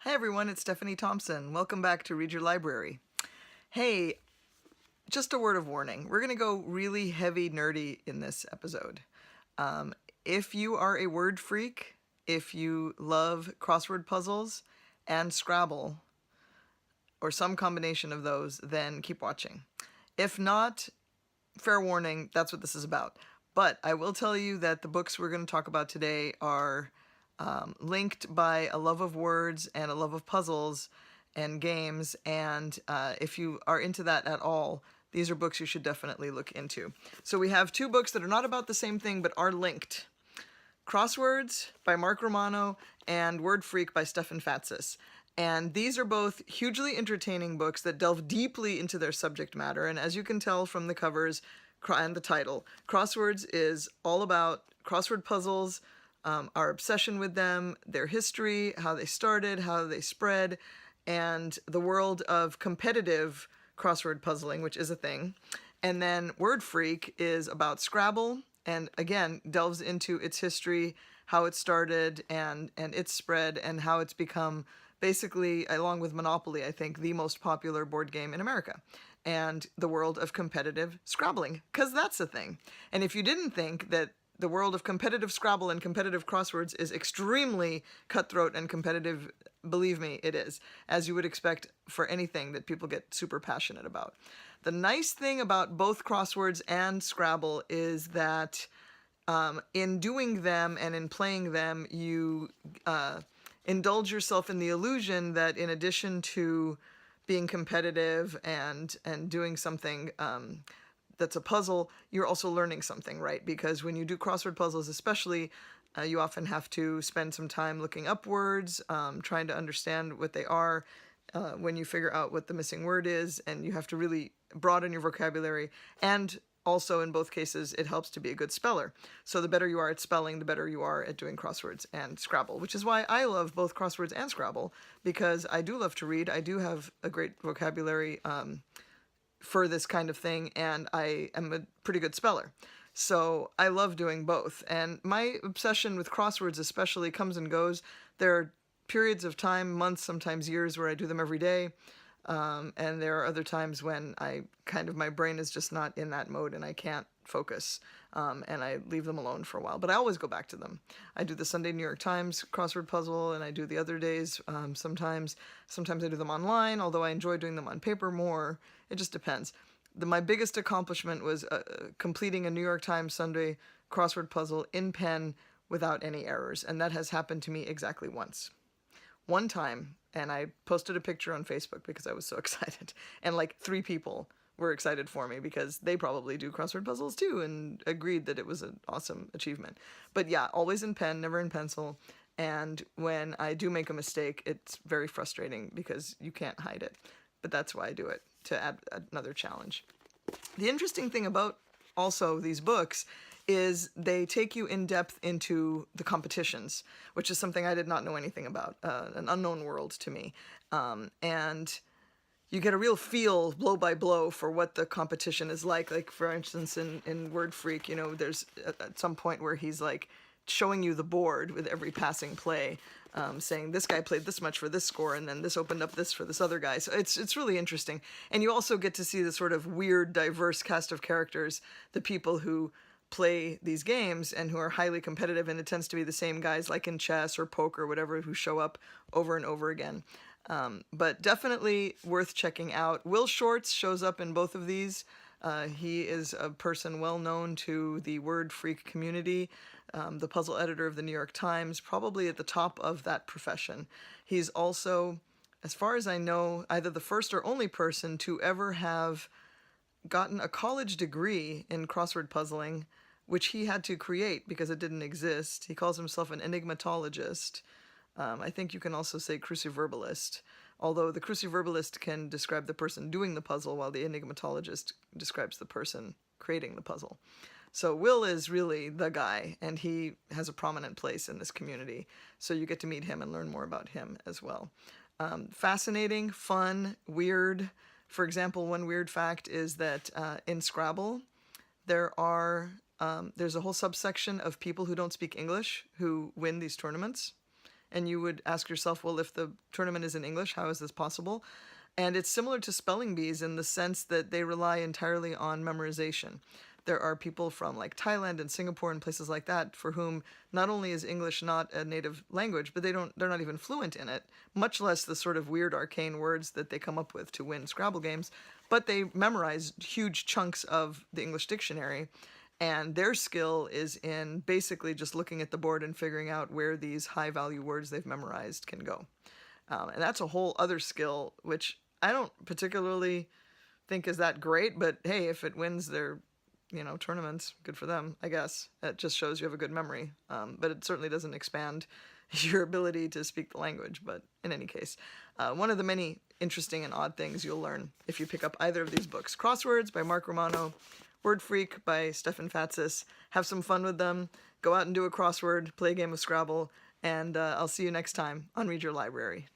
Hi everyone, it's Stephanie Thompson. Welcome back to Read Your Library. Hey, just a word of warning. We're going to go really heavy nerdy in this episode. If you are a word freak, if you love crossword puzzles and Scrabble, or some combination of those, then keep watching. If not, fair warning, that's what this is about. But I will tell you that the books we're going to talk about today are linked by a love of words and a love of puzzles and games, and if you are into that at all, these are books you should definitely look into. So we have two books that are not about the same thing but are linked. Crosswords by Mark Romano and Word Freak by Stefan Fatsis. And these are both hugely entertaining books that delve deeply into their subject matter, and as you can tell from the covers and the title, Crosswords is all about crossword puzzles, our obsession with them, their history, how they started, how they spread, and the world of competitive crossword puzzling, which is a thing. And then Word Freak is about Scrabble, and again, delves into its history, how it started, and its spread, and how it's become basically, along with Monopoly, I think, the most popular board game in America. And the world of competitive Scrabbling, because that's a thing. And if you didn't think that the world of competitive Scrabble and competitive crosswords is extremely cutthroat and competitive, believe me, it is, as you would expect for anything that people get super passionate about. The nice thing about both crosswords and Scrabble is that in doing them and in playing them, you indulge yourself in the illusion that in addition to being competitive and doing something that's a puzzle, you're also learning something, right? Because when you do crossword puzzles especially, you often have to spend some time looking upwards, trying to understand what they are when you figure out what the missing word is, and you have to really broaden your vocabulary. And also, in both cases, it helps to be a good speller. So the better you are at spelling, the better you are at doing crosswords and Scrabble, which is why I love both crosswords and Scrabble, because I do love to read. I do have a great vocabulary for this kind of thing, and I am a pretty good speller. So I love doing both. And my obsession with crosswords especially comes and goes. There are periods of time, months, sometimes years, where I do them every day. And there are other times when my brain is just not in that mode and I can't focus, and I leave them alone for a while. But I always go back to them. I do the Sunday New York Times crossword puzzle, and I do the other days sometimes. Sometimes I do them online, although I enjoy doing them on paper more. It just depends. My biggest accomplishment was completing a New York Times Sunday crossword puzzle in pen without any errors, and that has happened to me exactly once. One time, and I posted a picture on Facebook because I was so excited, and like 3 people were excited for me because they probably do crossword puzzles too and agreed that it was an awesome achievement. But yeah, always in pen, never in pencil, and when I do make a mistake, it's very frustrating because you can't hide it. But that's why I do it, to add another challenge. The interesting thing about also these books is they take you in depth into the competitions, which is something I did not know anything about, an unknown world to me. And you get a real feel, blow by blow, for what the competition is like. Like, for instance, in Word Freak, there's at some point where he's like showing you the board with every passing play, saying this guy played this much for this score, and then this opened up this for this other guy. So it's really interesting. And you also get to see the sort of weird, diverse cast of characters, the people who play these games and who are highly competitive, and it tends to be the same guys like in chess or poker or whatever who show up over and over again. But definitely worth checking out. Will Shortz shows up in both of these. He is a person well known to the Word Freak community, the puzzle editor of the New York Times, probably at the top of that profession. He's also, as far as I know, either the first or only person to ever have gotten a college degree in crossword puzzling, which he had to create because it didn't exist. He calls himself an enigmatologist. I think you can also say cruciverbalist, although the cruciverbalist can describe the person doing the puzzle, while the enigmatologist describes the person creating the puzzle. So Will is really the guy, and he has a prominent place in this community. So you get to meet him and learn more about him as well. Fascinating, fun, weird. For example, one weird fact is that in Scrabble, there's a whole subsection of people who don't speak English who win these tournaments. And you would ask yourself, well, if the tournament is in English, how is this possible? And it's similar to spelling bees in the sense that they rely entirely on memorization. There are people from like Thailand and Singapore and places like that for whom not only is English not a native language, but they're not even fluent in it, much less the sort of weird arcane words that they come up with to win Scrabble games. But they memorize huge chunks of the English dictionary, and their skill is in basically just looking at the board and figuring out where these high-value words they've memorized can go. And that's a whole other skill, which I don't particularly think is that great, but hey, if it wins their tournaments, good for them, I guess. It just shows you have a good memory. But it certainly doesn't expand your ability to speak the language. But in any case, one of the many interesting and odd things you'll learn if you pick up either of these books. Crosswords by Mark Romano, Word Freak by Stefan Fatsis. Have some fun with them. Go out and do a crossword, play a game of Scrabble, and I'll see you next time on Read Your Library.